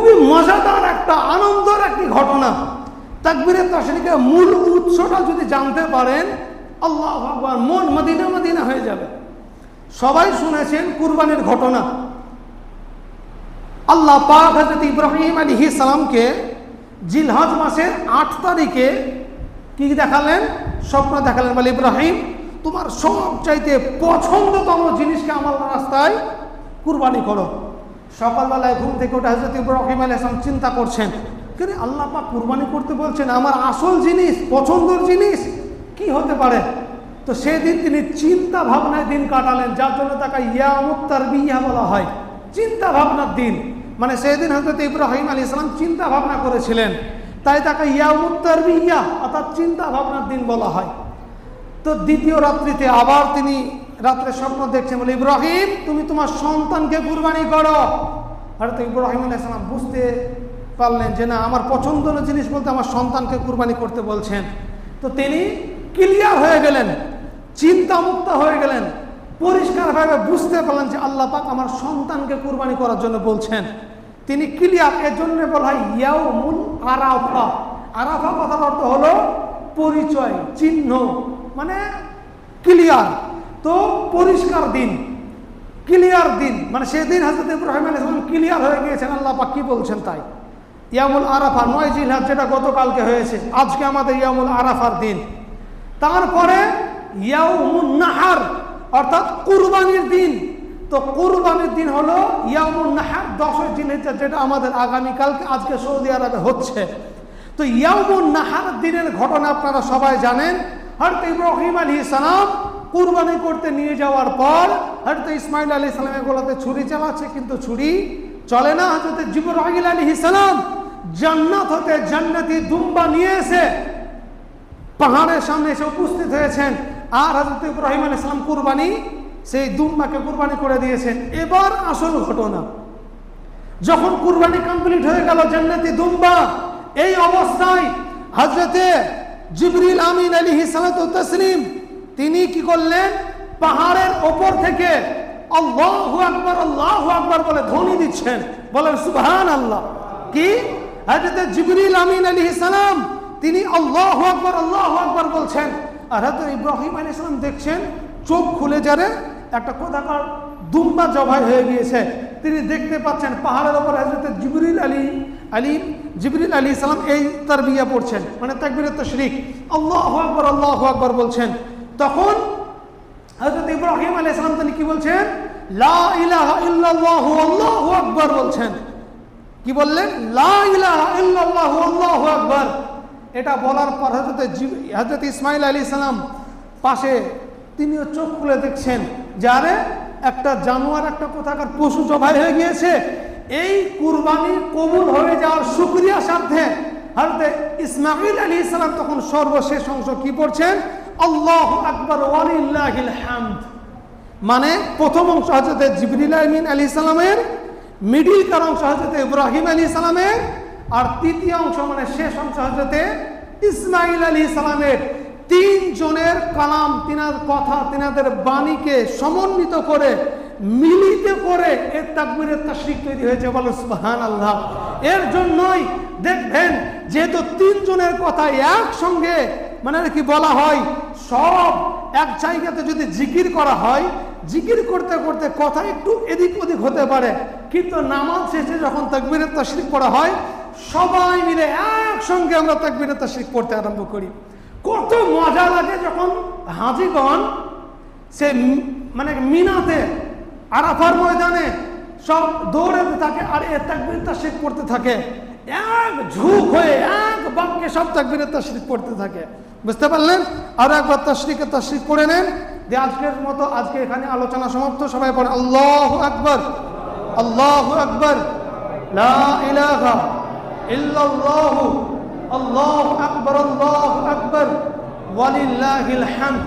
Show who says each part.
Speaker 1: খুবই মজাদার একটা আনন্দের একটি ঘটনা। তাকবীরে তাশরিকের মূল উৎসটা যদি জানতে পারেন, আল্লাহু আকবার, মন মদিনা মদিনা হয়ে যাবে। সবাই শুনেছেন কুরবানির ঘটনা। আল্লাহ পাক হযরত ইব্রাহিম আলাইহিস সালামকে জিলহজ মাসের 8 তারিখে কি দেখালেন? স্বপ্ন দেখালেন। বলে, ইব্রাহিম, তোমার সবচাইতে পছন্দতম জিনিসকে আমার রাস্তায় কুরবানি করো। সকালবেলায় ঘুম থেকে উঠে হযরত ইব্রাহিম আলাইহিস সালাম চিন্তা করছেন, কেন আল্লাহ পাক কুরবানি করতে বলছেন, আমার আসল জিনিস, পছন্দের জিনিস কি হতে পারে? তো সেদিন তিনি চিন্তা ভাবনায় দিন কাটালেন, যার জন্য তাকে ইয়ামুত তারবিয়া বলা হয়, চিন্তা ভাবনার দিন। মানে সেদিন হযরত ইব্রাহিম আলাইহিস সালাম চিন্তা ভাবনা করেছিলেন, তাই তাকে ইয়ামুত তারবিয়া অর্থাৎ চিন্তা ভাবনার দিন বলা হয়। তো দ্বিতীয় রাত্রিতে আবার তিনি রাত্রে স্বপ্ন দেখছেন। বলে, ইব্রাহিম, তুমি তোমার সন্তানকে কুরবানি করো। হযরত ইব্রাহিম আলাইহিস সালাম বুঝতে পারলেন যে না, আমার পছন্দের জিনিস বলতে আমার সন্তানকে কুরবানি করতে বলছেন। তো তিনি ক্লিয়ার হয়ে গেলেন, চিন্তামুক্ত হয়ে গেলেন, পরিষ্কারভাবে বুঝতে পারলেন যে আল্লাহ পাক আমার সন্তানকে কুরবানি করার জন্য বলছেন। তিনি ক্লিয়ার, এর জন্য বলা হয় ইয়াউমুল আরাফা। আরাফা কথার অর্থ হলো পরিচয়, চিহ্ন, মানে ক্লিয়ার। তো পরিষ্কার দিন, ক্লিয়ার দিন, মানে সেদিন হযরত ইব্রাহিম আলাইহিস সালাম ক্লিয়ার হয়ে গিয়েছেন আল্লাহ পাক কি বলছেন তাই। ইয়ামুল আরাফা 9 জিলহজ, যেটা গতকালকে হয়েছে, আজকে আমাদের ইয়ামুল আরাফার দিন। তারপরে ইয়াউমুন নাহার অর্থাৎ কুরবানির দিন। তো কুরবানির দিন হলো ইয়াউমুন নাহার 10 জিলহজ, যেটা আমাদের আগামীকালকে আজকে সৌদি আরবে হচ্ছে। তো ইয়াউমুন নাহার দিনের ঘটনা আপনারা সবাই জানেন। হযরত ইব্রাহিম আলাইহিস সালাম কুরবানি করতে নিয়ে যাওয়ার পর হযরত ইসমাঈল আলাইহিস সালামের গলাতে ছুরি চালাচ্ছে, কিন্তু ছুরি চলে না। হযরত জিবরাইল আলাইহিস সালাম জান্নাত হতে জান্নাতি দুম্বা নিয়ে এসে পাহাড়ের সামনে এসে উপস্থিত হয়েছেন, আর হযরত ইব্রাহিম আলাইহিস সালাম কুরবানি সেই দুম্বাকে কুরবানি করে দিয়েছেন। এবার আসল ঘটনা, যখন কুরবানি কমপ্লিট হয়ে গেল, জান্নাতি দুম্বা, এই অবস্থায় হযরতে জিবরিল আমিন আলাইহিস সালাতু তাসলিম তিনি কি করলেন? পাহাড়ের ওপর থেকে আল্লাহু আকবার বলে ধ্বনি দিচ্ছেন। বলেন সুবহানাল্লাহ। কি? হযরত জিবরিল আমিন আলাইহিস সালাম তিনি আল্লাহু আকবার বলছেন, আর হযরত ইব্রাহিম আলাইহিস সালাম দেখছেন চোখ খুলে যারে একটা কোথাকার দুম্বা জবাই হয়ে গিয়েছে। তিনি দেখতে পাচ্ছেন পাহাড়ের ওপর হযরত জিবরিল আলাইহিস সালাম এই তারবিয়া পড়ছেন, মানে তাকবীরাত তাশরিক, আল্লাহু আকবার বলছেন। তখন হযরত ইব্রাহিম আলাইহিস সালাম তিনি কি বলছেন? লা ইলাহা ইল্লাল্লাহু আল্লাহু আকবার বলছেন। কি বললেন? লা ইলাহা ইল্লাল্লাহু আল্লাহু আকবার। এটা বলার পর হযরত ইসমাঈল আলাইহিস সালাম পাশে তিনিও চোখ খুলে দেখছেন যারে একটা জানোয়ার, একটা কোথাকার পশু জবাই হয়ে গিয়েছে। এই কুরবানি কবুল হয়ে যাওয়ার শুকরিয়া সাথে হযরত ইসমাঈল আলাইহিস সালাম তখন সর্বশেষ অংশ কি পড়ছেন? আল্লাহু আকবার ওয়ালিল্লাহিল হামদ। মানে প্রথম অংশ হযরত জিবরিল আমিন আলাইহিস সালামের, মিডিল কার অংশ হযরত ইব্রাহিম আলাইহিস সালামের, আর তৃতীয় অংশ মানে শেষ অংশ হযরত ইসমাঈল আলাইহিস সালামের। তিনজনের কালাম, তিনার কথা, তিনাদের বাণীকে সমন্বিত করে মিলিত করে এর তাকবীরের তাশরিক তৈরি হয়েছে। বলো সুবহানাল্লাহ। এর জন্যই দেখবেন যেহেতু তিনজনের কথা একসঙ্গে মানে কি বলা হয়, সব এক জায়গাতে যদি জিকির করা হয়, জিকির করতে করতে কথা একটু এদিক ওদিক হতে পারে, কিন্তু নামাজ শেষে যখন তাকবীরের তাশরিক পড়া হয় সবাই মিলে একসঙ্গে আমরা তাকবীরের তাশরিক পড়তে আরম্ভ করি। কত মজা লাগে যখন হাজিগণ সে মানে মিনাতে আরাফার ময়দানে সব দৌড়াতে থাকে আর এ তাকবীর তাশরিক পড়তে থাকে, এক ঝুঁক হয়ে এক বাক্যে সব তাকবীরের তাশরিক পড়তে থাকে। বুঝতে পারলেন? আর একবার তাশরিক পড়ে নেন। যে আজকের মতো আজকে এখানে আলোচনা সমাপ্ত। সবাই পড়ে আল্লাহু আকবার, আল্লাহু আকবার, লা ইলাহা ইল্লাল্লাহু, আল্লাহু আকবার, আল্লাহু আকবার, ওয়ালিল্লাহিল হামদ।